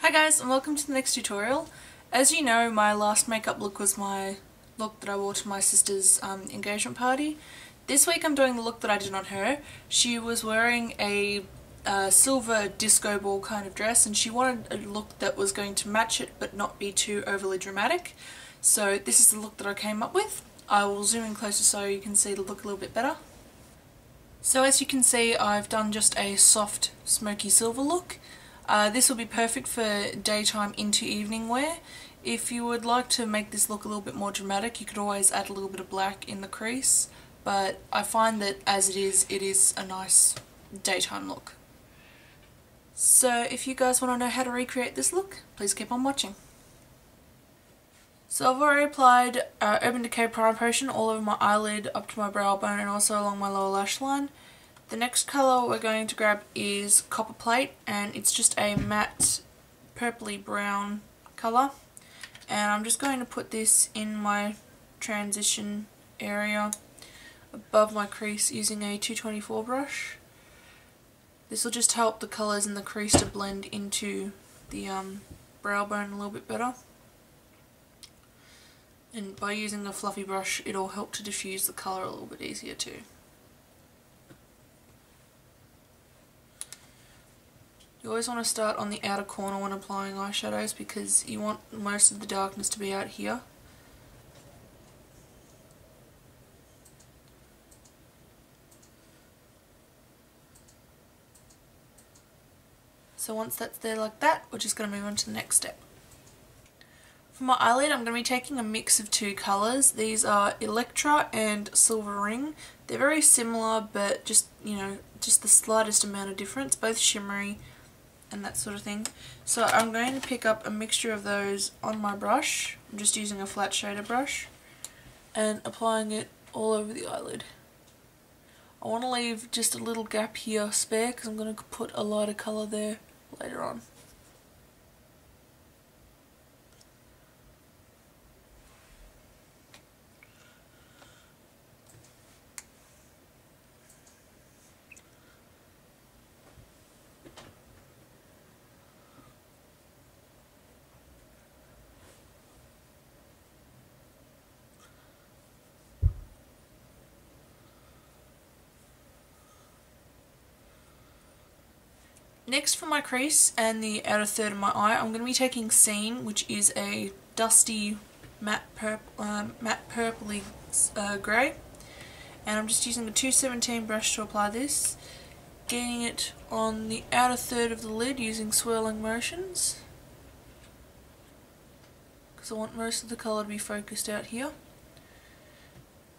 Hi guys, and welcome to the next tutorial. As you know, my last makeup look was my look that I wore to my sister's engagement party. This week I'm doing the look that I did on her. She was wearing a silver disco ball kind of dress, and she wanted a look that was going to match it but not be too overly dramatic. So this is the look that I came up with. I will zoom in closer so you can see the look a little bit better. So as you can see, I've done just a soft smoky silver look. This will be perfect for daytime into evening wear. If you would like to make this look a little bit more dramatic, you could always add a little bit of black in the crease, but I find that as it is a nice daytime look. So if you guys want to know how to recreate this look, please keep on watching. So I've already applied Urban Decay Prime Potion all over my eyelid, up to my brow bone, and also along my lower lash line. The next colour we're going to grab is Copper Plate, and it's just a matte purpley brown colour. And I'm just going to put this in my transition area above my crease using a 224 brush. This will just help the colours in the crease to blend into the brow bone a little bit better. And by using a fluffy brush, it'll help to diffuse the colour a little bit easier too. You always want to start on the outer corner when applying eyeshadows because you want most of the darkness to be out here. So once that's there like that, we're just going to move on to the next step. For my eyelid, I'm going to be taking a mix of two colours. These are Electra and Silver Ring. They're very similar, but just the slightest amount of difference, both shimmery and that sort of thing. So I'm going to pick up a mixture of those on my brush. I'm just using a flat shader brush and applying it all over the eyelid. I want to leave just a little gap here spare because I'm going to put a lighter colour there later on. Next, for my crease and the outer third of my eye, I'm going to be taking Scene, which is a dusty matte purpley grey, and I'm just using a 217 brush to apply this, getting it on the outer third of the lid using swirling motions, because I want most of the colour to be focused out here,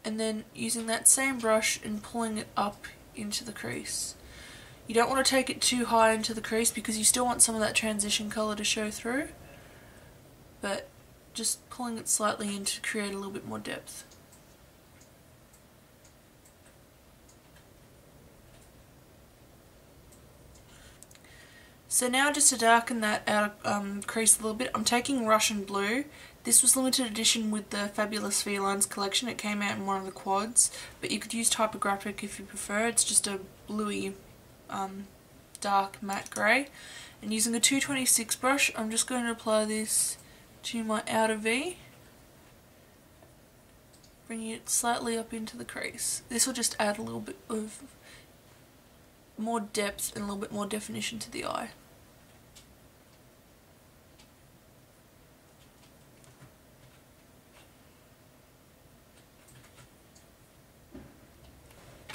and then using that same brush and pulling it up into the crease. You don't want to take it too high into the crease because you still want some of that transition colour to show through, but just pulling it slightly in to create a little bit more depth. So now, just to darken that outer crease a little bit, I'm taking Russian Blue. This was limited edition with the Fabulous Felines collection. It came out in one of the quads, but you could use Typographic if you prefer. It's just a bluey dark matte grey, and using a 226 brush I'm just going to apply this to my outer V, bringing it slightly up into the crease. This will just add a little bit of more depth and a little bit more definition to the eye.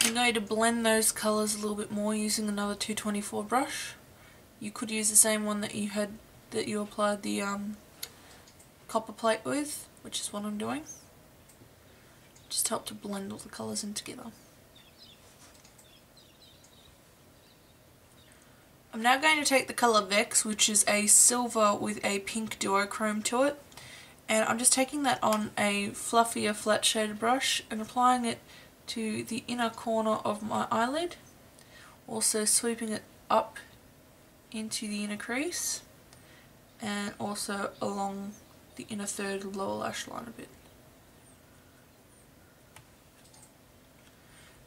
I'm going to blend those colours a little bit more using another 224 brush. You could use the same one that you applied the Copper Plate with, which is what I'm doing. Just help to blend all the colours in together. I'm now going to take the colour Vex, which is a silver with a pink duochrome to it, and I'm just taking that on a fluffier flat shaded brush and applying it to the inner corner of my eyelid, also sweeping it up into the inner crease and also along the inner third of the lower lash line a bit.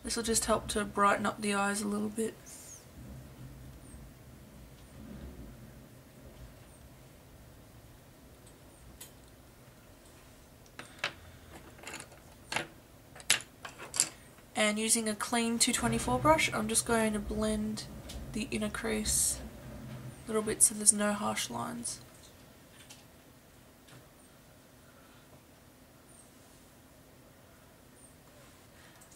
This will just help to brighten up the eyes a little bit. And using a clean 224 brush, I'm just going to blend the inner crease a little bit so there's no harsh lines.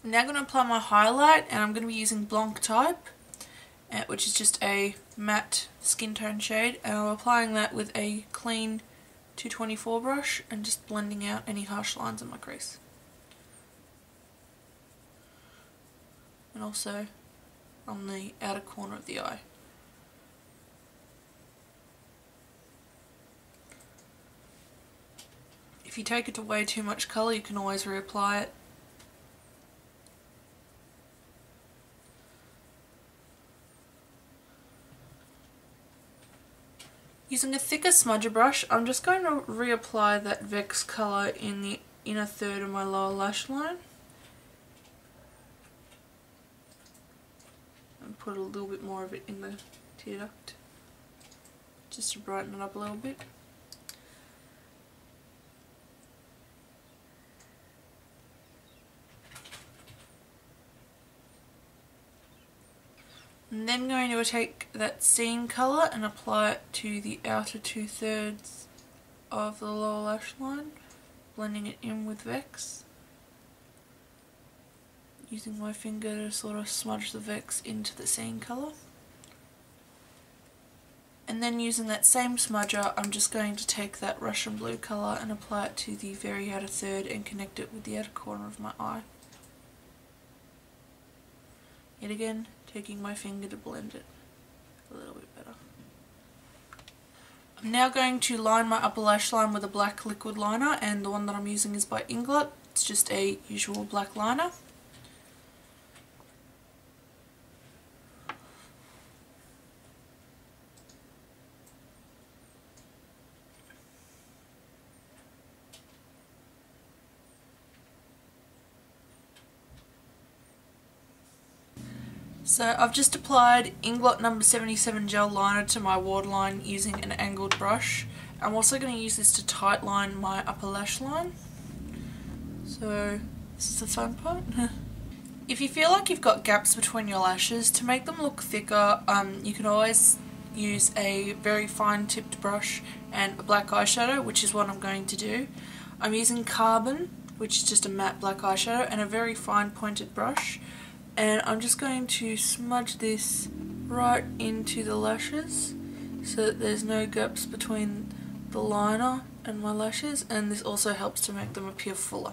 I'm now going to apply my highlight, and I'm going to be using Blanc type, which is just a matte skin tone shade, and I'm applying that with a clean 224 brush and just blending out any harsh lines in my crease. And also on the outer corner of the eye. If you take it to way too much colour, you can always reapply it. Using a thicker smudger brush, I'm just going to reapply that Vex colour in the inner third of my lower lash line. And put a little bit more of it in the tear duct, just to brighten it up a little bit. I'm then going to take that seam colour and apply it to the outer 2/3 of the lower lash line, blending it in with Vex. Using my finger to sort of smudge the Vex into the seam colour. And then using that same smudger, I'm just going to take that Russian blue colour and apply it to the very outer third and connect it with the outer corner of my eye. Yet again, taking my finger to blend it a little bit better. I'm now going to line my upper lash line with a black liquid liner, and the one that I'm using is by Inglot. It's just a usual black liner. So I've just applied Inglot number 77 gel liner to my waterline using an angled brush. I'm also going to use this to tight line my upper lash line. So this is the fun part. If you feel like you've got gaps between your lashes, to make them look thicker, you can always use a very fine tipped brush and a black eyeshadow, which is what I'm going to do. I'm using Carbon, which is just a matte black eyeshadow, and a very fine pointed brush. And I'm just going to smudge this right into the lashes so that there's no gaps between the liner and my lashes, and this also helps to make them appear fuller.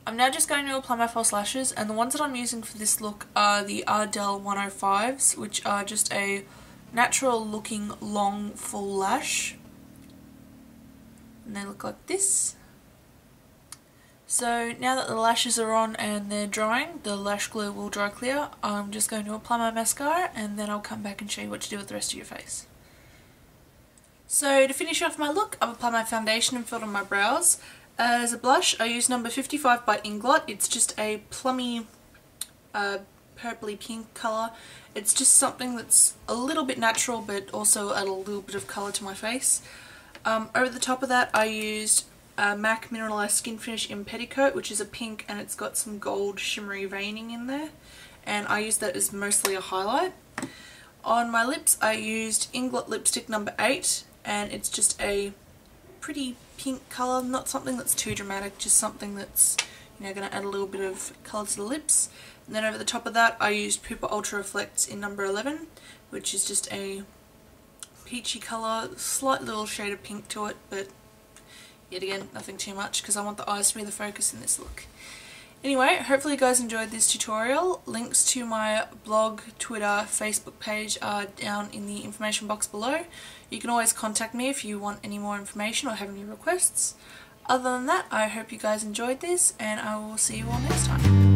I'm now just going to apply my false lashes, and the ones that I'm using for this look are the Ardell 105s, which are just a natural looking long full lash, and they look like this. So now that the lashes are on and they're drying, the lash glue will dry clear. I'm just going to apply my mascara, and then I'll come back and show you what to do with the rest of your face. So to finish off my look, I've applied my foundation and filled in my brows. As a blush, I use number 55 by Inglot. It's just a plummy purpley pink colour. It's just something that's a little bit natural but also add a little bit of colour to my face. Over the top of that, I used MAC Mineralized Skin Finish in Petticoat, which is a pink, and it's got some gold shimmery veining in there, and I use that as mostly a highlight. On my lips, I used Inglot lipstick number 8, and it's just a pretty pink colour, not something that's too dramatic, just something that's, you know, going to add a little bit of colour to the lips. And then over the top of that, I used Pupa Ultra Reflects in number 11, which is just a peachy colour, slight little shade of pink to it, but yet again, nothing too much, because I want the eyes to be the focus in this look. Anyway, hopefully you guys enjoyed this tutorial. Links to my blog, Twitter, Facebook page are down in the information box below. You can always contact me if you want any more information or have any requests. Other than that, I hope you guys enjoyed this, and I will see you all next time.